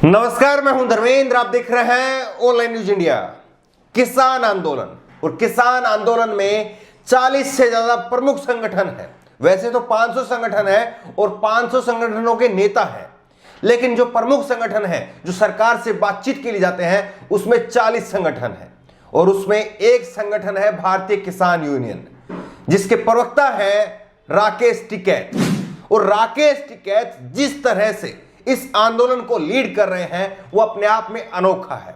नमस्कार, मैं हूं धर्मेंद्र। आप देख रहे हैं ऑनलाइन न्यूज इंडिया। किसान आंदोलन और किसान आंदोलन में 40 से ज्यादा प्रमुख संगठन है। वैसे तो 500 संगठन है और 500 संगठनों के नेता हैं, लेकिन जो प्रमुख संगठन है जो सरकार से बातचीत के लिए जाते हैं उसमें 40 संगठन है। और उसमें एक संगठन है भारतीय किसान यूनियन, जिसके प्रवक्ता है राकेश टिकैत। और राकेश टिकैत जिस तरह से इस आंदोलन को लीड कर रहे हैं वो अपने आप में अनोखा है।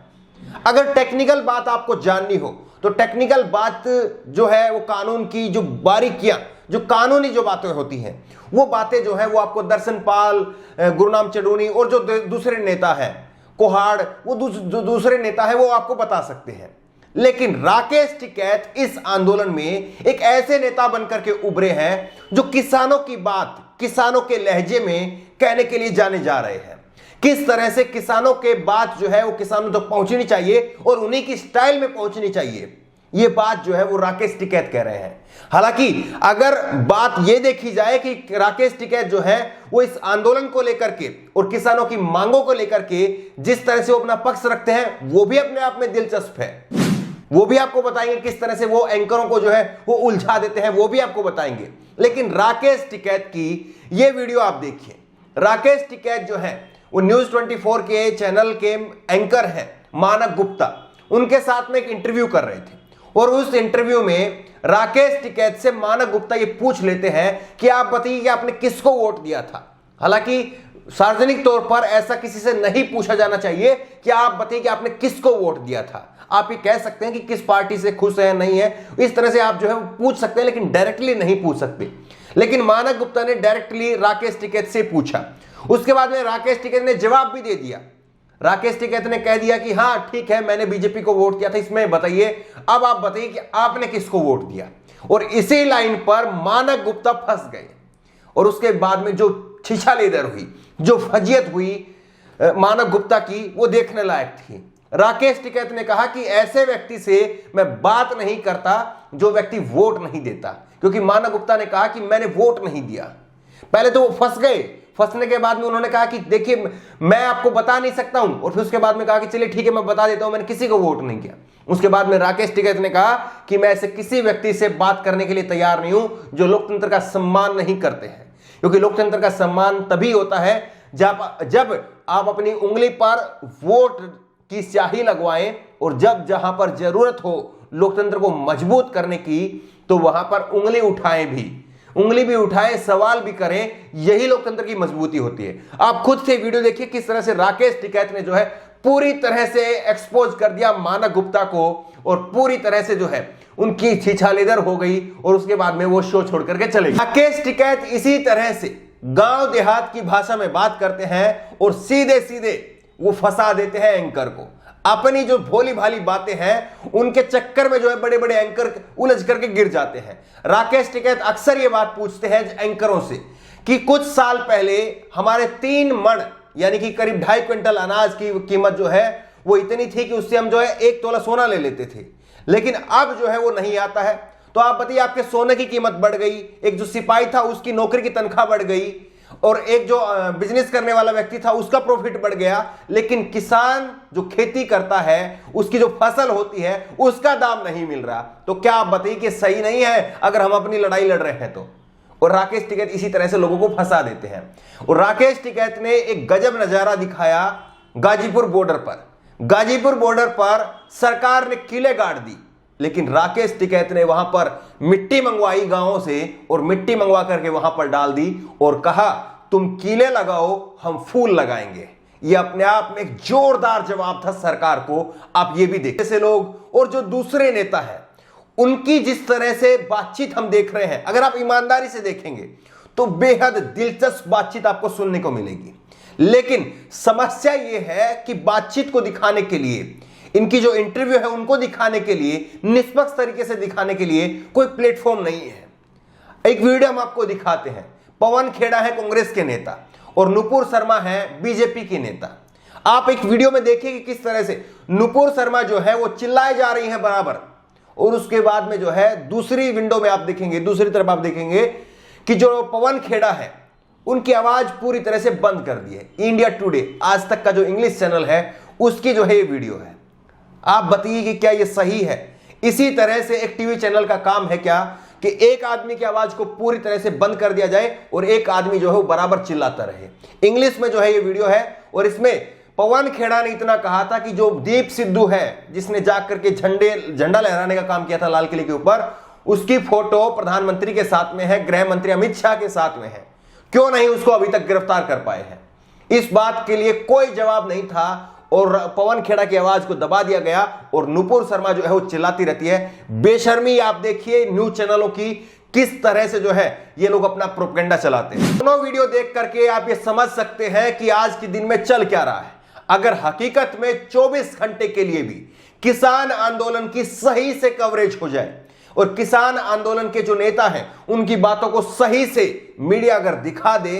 अगर टेक्निकल बात आपको जाननी हो तो टेक्निकल बात जो है वो कानून की जो बारीकियां, जो कानूनी जो बातें होती हैं वो बातें जो है वो आपको दर्शन पाल, गुरनाम चडूनी और जो दूसरे नेता हैं, कोहाड़, वो दूसरे नेता है वो आपको बता सकते हैं। लेकिन राकेश टिकैत इस आंदोलन में एक ऐसे नेता बनकर के उभरे हैं जो किसानों की बात किसानों के लहजे में कहने के लिए जाने जा रहे हैं। किस तरह से किसानों के बात जो है वो किसानों तक पहुंचनी चाहिए और उन्हीं की स्टाइल में पहुंचनी चाहिए, ये बात जो है वो राकेश टिकैत कह रहे हैं। हालांकि अगर बात ये देखी जाए कि राकेश टिकैत जो है वो इस आंदोलन को लेकर के और किसानों की मांगों को लेकर के जिस तरह से वो अपना पक्ष रखते हैं वो भी अपने आप में दिलचस्प है। वो भी आपको बताएंगे किस तरह से वो एंकरों को जो है वो उलझा देते हैं, वो भी आपको बताएंगे। लेकिन राकेश टिकैत की ये वीडियो आप देखिए। राकेश टिकैत जो है वो न्यूज 24 के चैनल के एंकर हैं मानक गुप्ता, उनके साथ में एक इंटरव्यू कर रहे थे। और उस इंटरव्यू में राकेश टिकैत से मानक गुप्ता ये पूछ लेते हैं कि आप बताइए कि आपने किसको वोट दिया था। हालांकि सार्वजनिक तौर पर ऐसा किसी से नहीं पूछा जाना चाहिए कि आप बताइए कि आपने किसको वोट दिया था। आप ये कह सकते हैं कि किस पार्टी से खुश है, नहीं है, इस तरह से आप जो है पूछ सकते हैं, लेकिन डायरेक्टली नहीं पूछ सकते। लेकिन मानक गुप्ता ने डायरेक्टली राकेश टिकैत से पूछा। उसके बाद में राकेश टिकैत ने जवाब भी दे दिया। राकेश टिकैत ने कह दिया कि हाँ ठीक है, मैंने बीजेपी को वोट किया था, इसमें बताइए, अब आप बताइए कि आपने किसको वोट दिया। और इसी लाइन पर मानक गुप्ता फंस गए। और उसके बाद में जो छिछालेदर हुई, जो फजियत हुई मानक गुप्ता की, वो देखने लायक थी। राकेश टिकैत ने कहा कि ऐसे व्यक्ति से मैं बात नहीं करता जो व्यक्ति वोट नहीं देता, क्योंकि मानक गुप्ता ने कहा कि मैंने वोट नहीं दिया। पहले तो वो फंस गए। फंसने के बाद में उन्होंने कहा कि देखिए मैं आपको बता नहीं सकता हूं, और फिर उसके बाद में कहा कि चलिए ठीक है मैं बता देता हूं, मैंने किसी को वोट नहीं किया। उसके बाद में राकेश टिकैत ने कहा कि मैं ऐसे किसी व्यक्ति से बात करने के लिए तैयार नहीं हूं जो लोकतंत्र का सम्मान नहीं करते हैं, क्योंकि लोकतंत्र का सम्मान तभी होता है जब आप अपनी उंगली पर वोट की स्याही लगवाएं, और जब जहां पर जरूरत हो लोकतंत्र को मजबूत करने की तो वहां पर उंगली भी उठाएं, सवाल भी करें। यही लोकतंत्र की मजबूती होती है। आप खुद से वीडियो देखिए किस तरह से राकेश टिकैत ने जो है पूरी तरह से एक्सपोज कर दिया मानक गुप्ता को, और पूरी तरह से जो है उनकी छिछालेदर हो गई, और उसके बाद में वो शो छोड़ करके चले गए। राकेश टिकैत इसी तरह से गांव देहात की भाषा में बात करते हैं और सीधे सीधे वो फंसा देते हैं एंकर को। अपनी जो भोली भाली बातें हैं उनके चक्कर में जो है बड़े बड़े एंकर उलझ करके गिर जाते हैं। राकेश टिकैत अक्सर ये बात पूछते हैं एंकरों से कि कुछ साल पहले हमारे 3 मण यानी कि करीब 2.5 क्विंटल अनाज की कीमत जो है वो इतनी थी कि उससे हम जो है 1 तोला सोना ले लेते थे, लेकिन अब जो है वो नहीं आता है। तो आप बताइए, आपके सोने की कीमत बढ़ गई, एक जो सिपाही था उसकी नौकरी की तनख्वाह बढ़ गई, और एक जो बिजनेस करने वाला व्यक्ति था उसका प्रॉफिट बढ़ गया, लेकिन किसान जो खेती करता है उसकी जो फसल होती है उसका दाम नहीं मिल रहा। तो क्या आप बताइए कि सही नहीं है अगर हम अपनी लड़ाई लड़ रहे हैं तो? और राकेश टिकैत इसी तरह से लोगों को फंसा देते हैं। और राकेश टिकैत ने एक गजब नजारा दिखाया गाजीपुर बॉर्डर पर। गाजीपुर बॉर्डर पर सरकार ने किले गाड़ दी, लेकिन राकेश टिकैत ने वहां पर मिट्टी मंगवाई गांवों से, और मिट्टी मंगवा करके वहां पर डाल दी और कहा तुम कीले लगाओ, हम फूल लगाएंगे। यह अपने आप में एक जोरदार जवाब था सरकार को। आप ये भी देखें ऐसे लोग और जो दूसरे नेता हैं उनकी जिस तरह से बातचीत हम देख रहे हैं, अगर आप ईमानदारी से देखेंगे तो बेहद दिलचस्प बातचीत आपको सुनने को मिलेगी। लेकिन समस्या यह है कि बातचीत को दिखाने के लिए, इनकी जो इंटरव्यू है उनको दिखाने के लिए, निष्पक्ष तरीके से दिखाने के लिए कोई प्लेटफॉर्म नहीं है। एक वीडियो हम आपको दिखाते हैं। पवन खेड़ा है कांग्रेस के नेता और नुपुर शर्मा है बीजेपी की नेता। आप एक वीडियो में देखिए कि किस तरह से नुपुर शर्मा जो है वो चिल्लाए जा रही है बराबर, और उसके बाद में जो है दूसरी विंडो में आप देखेंगे, दूसरी तरफ आप देखेंगे कि जो पवन खेड़ा है उनकी आवाज पूरी तरह से बंद कर दी है। इंडिया टुडे आज तक का जो इंग्लिश चैनल है उसकी जो है ये वीडियो है। आप बताइए कि क्या ये सही है? इसी तरह से एक टीवी चैनल का काम है क्या कि एक आदमी की आवाज को पूरी तरह से बंद कर दिया जाए और एक आदमी जो है वो बराबर चिल्लाता रहे। इंग्लिश में जो है ये वीडियो है और इसमें पवन खेड़ा ने इतना कहा था कि जो दीप सिद्धू है जिसने जाकर के झंडा लहराने का काम किया था लाल किले के ऊपर, उसकी फोटो प्रधानमंत्री के साथ में है, गृह मंत्री अमित शाह के साथ में है। क्यों नहीं उसको अभी तक गिरफ्तार कर पाए हैं? इस बात के लिए कोई जवाब नहीं था और पवन खेड़ा की आवाज को दबा दिया गया और नुपुर शर्मा जो है वो चिल्लाती रहती है। बेशर्मी आप देखिए न्यूज चैनलों की किस तरह से जो है ये लोग अपना प्रोपेगेंडा चलाते हैं। दोनों वीडियो देख करके आप ये समझ सकते हैं कि आज के दिन में चल क्या रहा है। अगर हकीकत में 24 घंटे के लिए भी किसान आंदोलन की सही से कवरेज हो जाए और किसान आंदोलन के जो नेता हैं उनकी बातों को सही से मीडिया अगर दिखा दे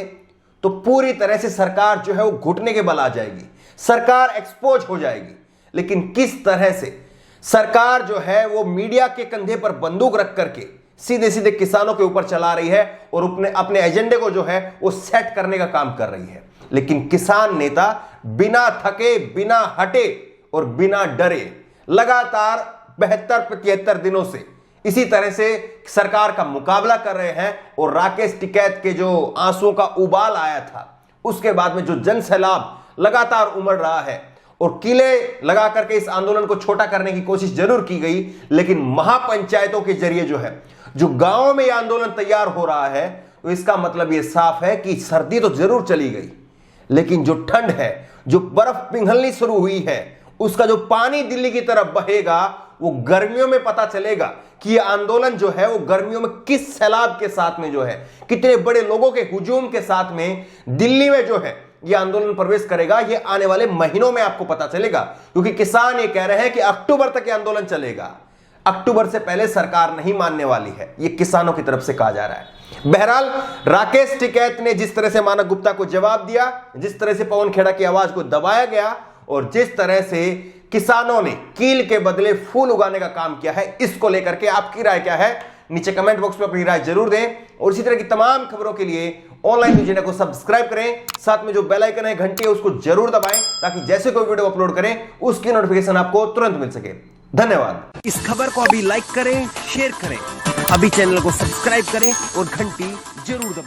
तो पूरी तरह से सरकार जो है वो घुटने के बल आ जाएगी, सरकार एक्सपोज हो जाएगी। लेकिन किस तरह से सरकार जो है वो मीडिया के कंधे पर बंदूक रख करके सीधे सीधे किसानों के ऊपर चला रही है और अपने एजेंडे को जो है वो सेट करने का काम कर रही है। लेकिन किसान नेता बिना थके, बिना हटे और बिना डरे लगातार 72-73 दिनों से इसी तरह से सरकार का मुकाबला कर रहे हैं। और राकेश टिकैत के जो आंसुओं का उबाल आया था उसके बाद में जो जन सैलाब लगातार उमड़ रहा है और किले लगा करके इस आंदोलन को छोटा करने की कोशिश जरूर की गई, लेकिन महापंचायतों के जरिए जो है जो गांवों में यह आंदोलन तैयार हो रहा है, तो इसका मतलब यह साफ है कि सर्दी तो जरूर चली गई, लेकिन जो ठंड है, जो बर्फ पिघलनी शुरू हुई है, उसका जो पानी दिल्ली की तरफ बहेगा वो गर्मियों में पता चलेगा कि ये आंदोलन जो है वो गर्मियों में किस सैलाब के साथ में जो है, कितने बड़े लोगों के हुजूम के साथ में दिल्ली में जो है ये आंदोलन प्रवेश करेगा। ये आने वाले महीनों में आपको पता चलेगा, क्योंकि किसान ये कह रहे हैं कि अक्टूबर तक ये आंदोलन चलेगा। अक्टूबर से पहले सरकार नहीं मानने वाली है, ये किसानों की तरफ से कहा जा रहा है। बहरहाल राकेश टिकैत ने जिस तरह से मानव गुप्ता को जवाब दिया, जिस तरह से पवन खेड़ा की आवाज को दबाया गया और जिस तरह से किसानों ने कील के बदले फूल उगाने का काम किया है, इसको लेकर के आपकी राय क्या है? नीचे कमेंट बॉक्स में अपनी राय जरूर दें और इसी तरह की तमाम खबरों के लिए ऑनलाइन न्यूज इंडिया को सब्सक्राइब करें। साथ में जो बेल आइकन है, घंटी है, उसको जरूर दबाएं ताकि जैसे कोई वीडियो अपलोड करें उसकी नोटिफिकेशन आपको तुरंत मिल सके। धन्यवाद। इस खबर को अभी लाइक करें, शेयर करें, अभी चैनल को सब्सक्राइब करें और घंटी जरूर दबाएं।